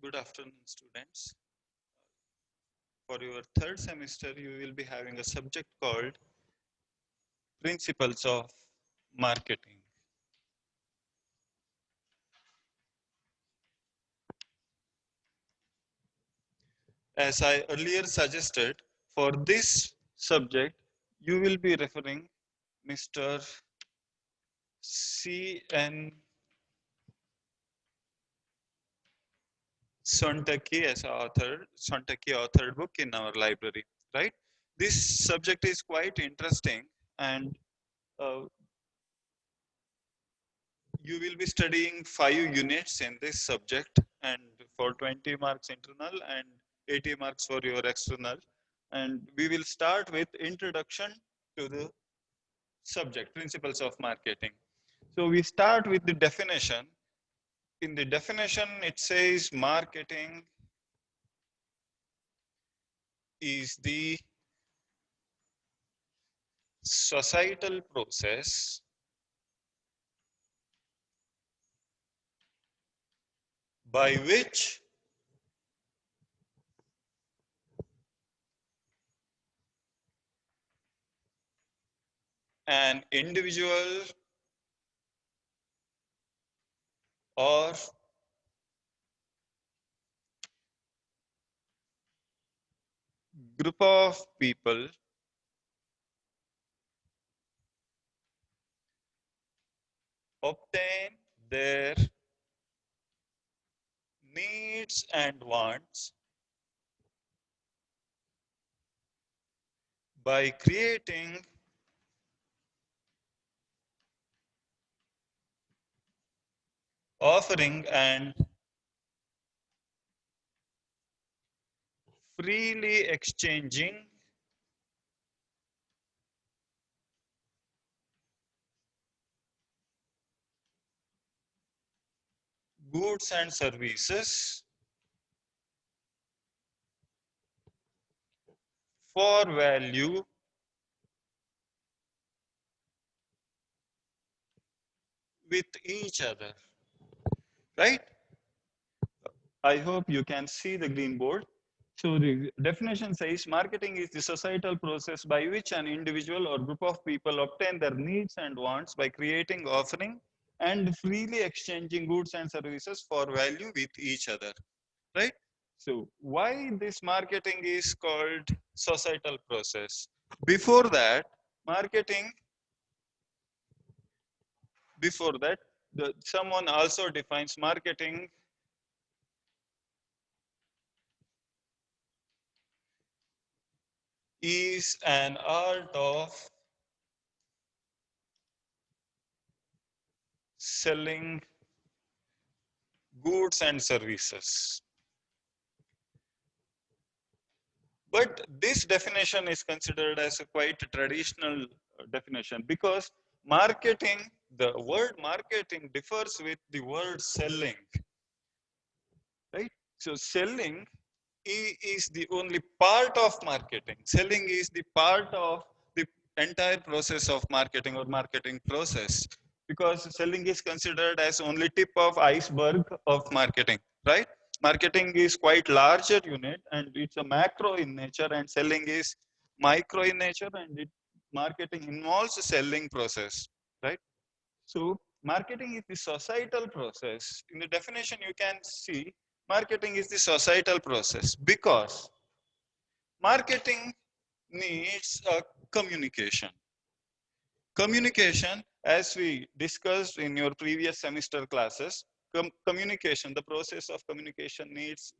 Good afternoon, students. For your third semester, you will be having a subject called Principles of Marketing. As I earlier suggested, for this subject, you will be referring Mr. C.N. Sontaki as author, Sontaki authored book in our library, right? This subject is quite interesting, and uh, you will be studying 5 units in this subject, and for 20 marks internal and 80 marks for your external. And we will start with introduction to the subject, principles of marketing. So we start with the definition. In the definition, it says marketing is the societal process by which an individual or group of people obtain their needs and wants by creating offering and freely exchanging goods and services for value with each other, right? I hope you can see the green board. So the definition says marketing is the societal process by which an individual or group of people obtain their needs and wants by creating, offering, and freely exchanging goods and services for value with each other, right? So why this marketing is called societal process? Before that, marketing, before that, someone also defines marketing is an art of selling goods and services. But this definition is considered as a quite traditional definition because marketing, the word marketing differs with the word selling, right? So selling is the only part of marketing. Selling is the part of the entire process of marketing or marketing process because selling is considered as only tip of iceberg of marketing, right? Marketing is quite larger unit and it's a macro in nature, and selling is micro in nature, and marketing involves selling process, right? So marketing is the societal process. In the definition, you can see marketing is the societal process because marketing needs a communication. Communication, as we discussed in your previous semester classes, communication, the process of communication needs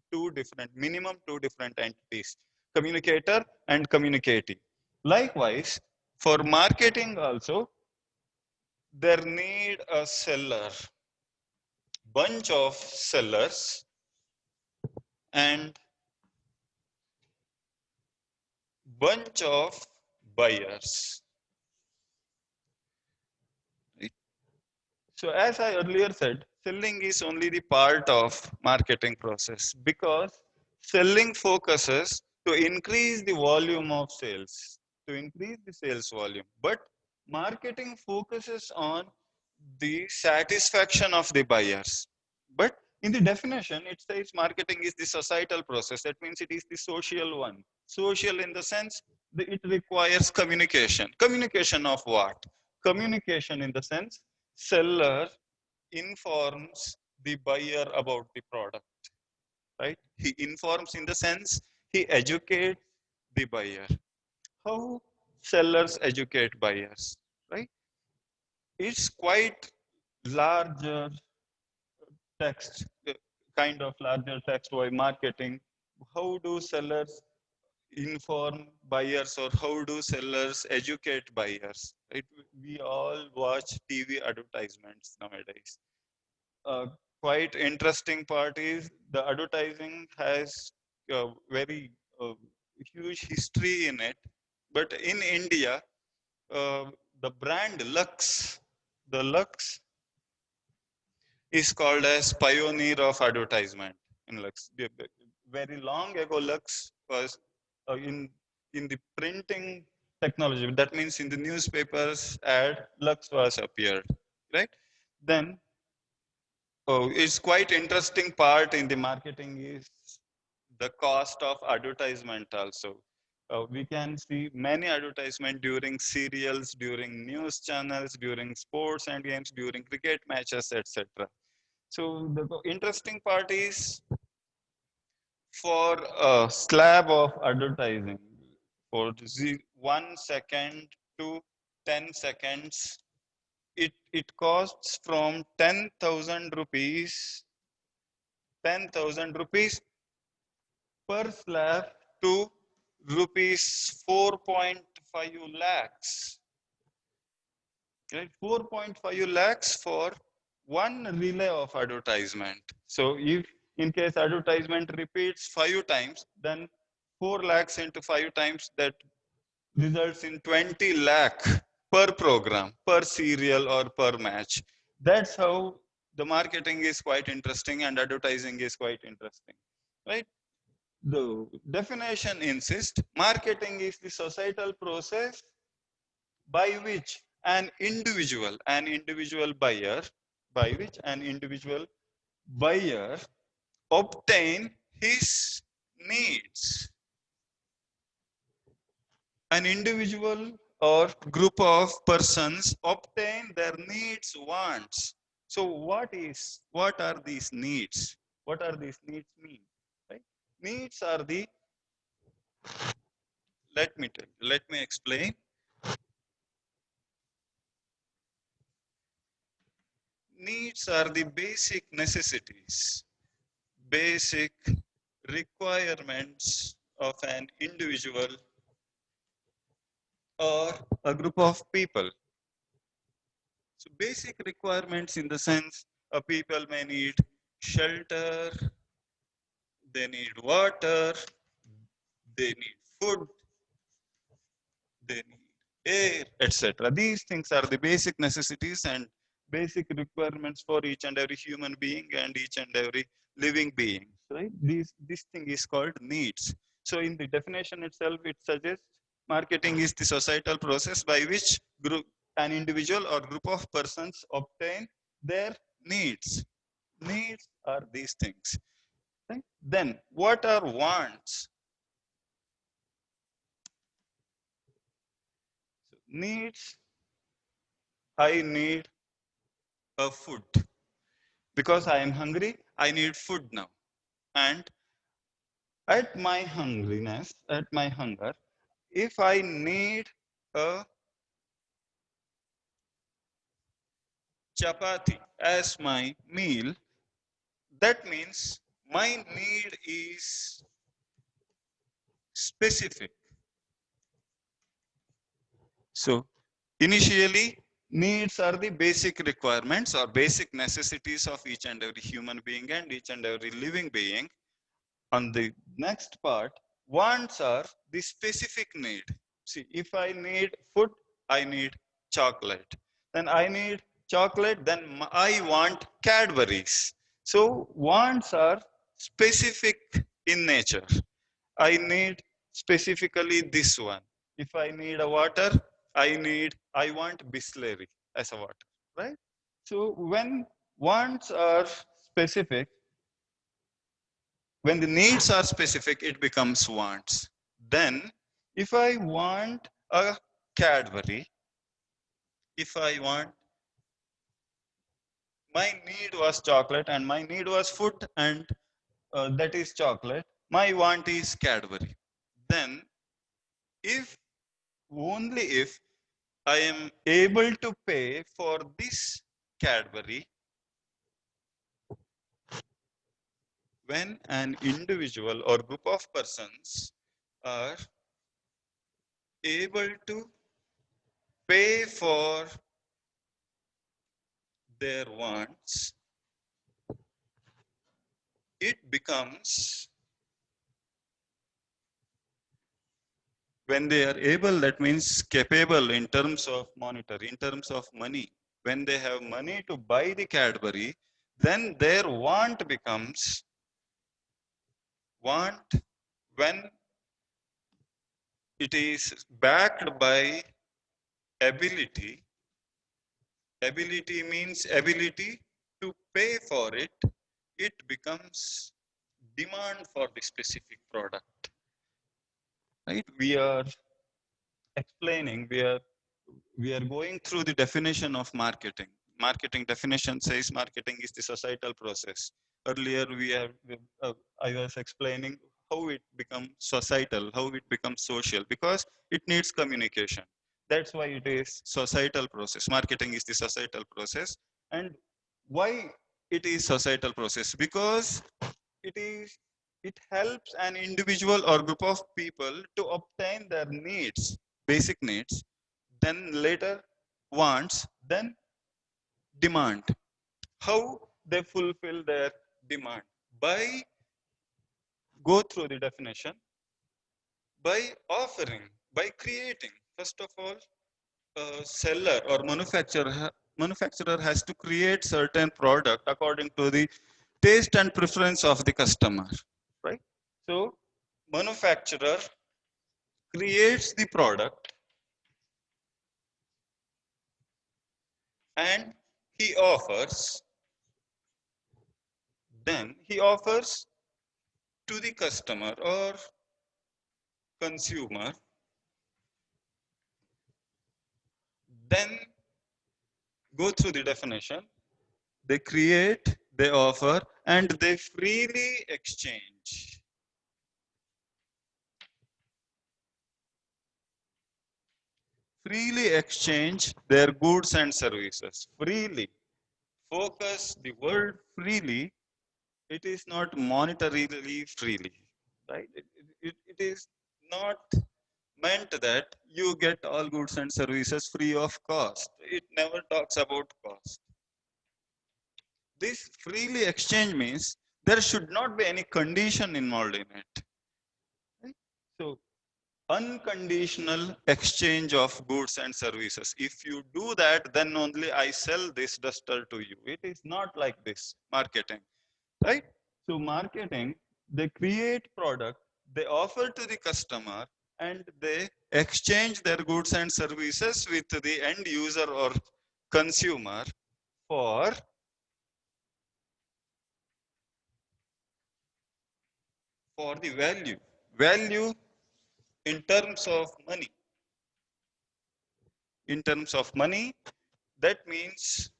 minimum two different entities, communicator and communicatee. Likewise, for marketing also, there need a seller, bunch of sellers and bunch of buyers. So as I earlier said, selling is only the part of marketing process because selling focuses to increase the volume of sales, to increase the sales volume. But marketing focuses on the satisfaction of the buyers. But In the definition, it says marketing is the societal process. That means it is the social one. Social in the sense that it requires communication. Communication of what? Communication in the sense seller informs the buyer about the product, right? He informs in the sense he educates the buyer. How sellers educate buyers, right? It's quite larger text, kind of larger text by marketing. How do sellers inform buyers, or how do sellers educate buyers? Right? We all watch TV advertisements nowadays. Uh, Quite interesting part is the advertising has a very huge history in it. But in India, uh, the brand Lux, the Lux is called as pioneer of advertisement in Lux. Very long ago, Lux was in the printing technology. That means in the newspapers ad, Lux was appeared, right? Then, it's quite interesting part in the marketing is the cost of advertisement also. We can see many advertisement during serials, during news channels, during sports and games, during cricket matches, etc. So the interesting part is for a slab of advertising for 1 second to 10 seconds, it costs from 10,000 rupees, 10,000 rupees per slab to rupees 4.5 lakhs. Right? 4.5 lakhs for one relay of advertisement. So if in case advertisement repeats 5 times, then 4 lakhs into 5 times, that results in 20 lakh per program, per serial or per match. That's how the marketing is quite interesting and advertising is quite interesting, right? The definition insists marketing is the societal process by which an individual buyer, by which an individual buyer obtain his needs. An individual or group of persons obtain their needs, wants. So what are these needs? What are these needs mean? Right? Needs are the, let me explain. Needs are the basic necessities, basic requirements of an individual or a group of people. So basic requirements in the sense people may need shelter, they need water, they need food, they need air, etc. These things are the basic necessities and basic requirements for each and every human being and each and every living being. Right? This thing is called needs. So in the definition itself, it suggests marketing is the societal process by which an individual or group of persons obtain their needs. Needs are these things. Right? Then what are wants? So needs, I need a food. Because I am hungry, I need food now. And at my hungriness, at my hunger, if I need a chapati as my meal, that means my need is specific. So initially, needs are the basic requirements or basic necessities of each and every human being and each and every living being. On the next part, wants are the specific need. See, if I need food, I need chocolate. Then I need chocolate, then I want Cadbury's. So wants are specific in nature. I need specifically this one. If I need a water, I want Bisleri as a water, right? So when wants are specific, When the needs are specific, it becomes wants. Then, if I want a Cadbury, if I want, my need was chocolate and my need was food, and that is chocolate. My want is Cadbury. Then, if only if I am able to pay for this Cadbury, when an individual or group of persons are able to pay for their wants, it becomes, when they are able, that means capable in terms of monetary, in terms of money. When they have money to buy the Cadbury, then their want becomes want when it is backed by ability. Ability means ability to pay for it. It becomes demand for the specific product. Right? We are explaining, we are going through the definition of marketing. Marketing definition says marketing is the societal process. Earlier I was explaining how it becomes societal, how it becomes social, because it needs communication. That's why it is societal process. Marketing is the societal process. And why it is societal process? Because it is, it helps an individual or group of people to obtain their needs, basic needs, then later wants, then demand. How they fulfill their demand? By, go through the definition, by offering, by creating. First of all, a seller or manufacturer has to create certain product according to the taste and preference of the customer, right? So manufacturer creates the product and he offers, then he offers to the customer or consumer, then go through the definition, they create, they offer, and they freely exchange. Freely exchange their goods and services. Freely. Focus the word freely. It is not monetarily freely, right? It is not meant that you get all goods and services free of cost. It never talks about cost. This freely exchange means there should not be any condition involved in it. Right? So, unconditional exchange of goods and services. If you do that, then only I sell this duster to you. It is not like this marketing, right? So, marketing, they create product, they offer to the customer, and they exchange their goods and services with the end user or consumer for the value in terms of money. In terms of money, that means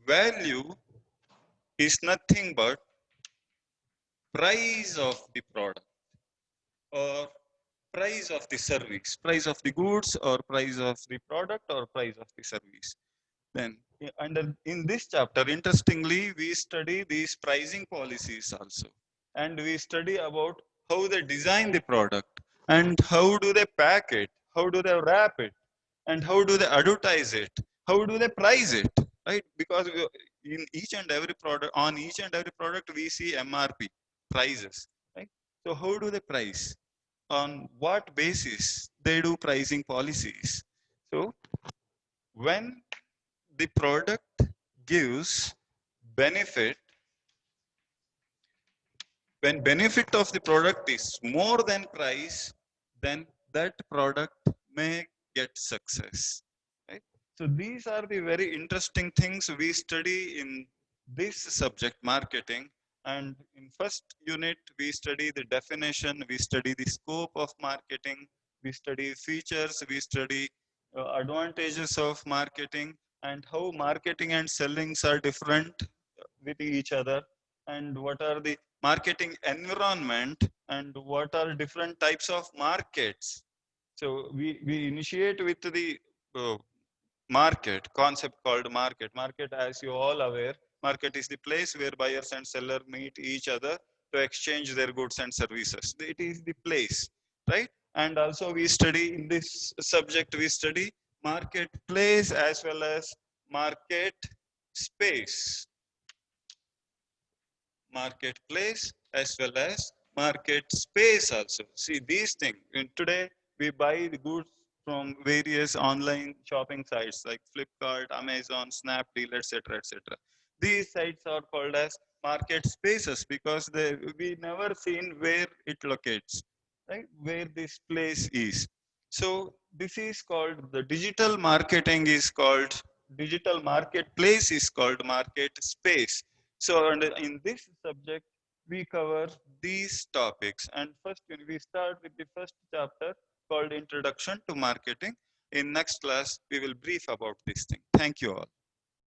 value is nothing but price of the product or price of the service, price of the goods or price of the product or price of the service. Then under in this chapter, interestingly, we study these pricing policies also, and we study about how they design the product and how do they pack it, how do they wrap it, and how do they advertise it, how do they price it, right? Because in each and every product, on each and every product, we see MRP prices, right? So how do they price? On what basis they do pricing policies? So when the product gives benefit, when benefit of the product is more than price, then that product may get success, right? So these are the very interesting things we study in this subject, marketing. And in first unit, we study the definition, we study the scope of marketing, we study features, we study advantages of marketing, and how marketing and sellings are different with each other, and what are the marketing environment, and what are different types of markets. So we initiate with the uh, market concept called market. Market, as you all aware, market is the place where buyers and seller meet each other to exchange their goods and services. It is the place, right? And also we study in this subject, we study marketplace as well as market space. Marketplace as well as market space also. See these things. And today we buy the goods from various online shopping sites like Flipkart, Amazon, Snapdeal, etc., etc. These sites are called as market spaces because we never seen where it locates, right? Where this place is. So this is called the digital marketing is called digital marketplace is called market space. So, and in this subject, we cover these topics. And first, we start with the first chapter called Introduction to Marketing. In next class, we will brief about this thing. Thank you all.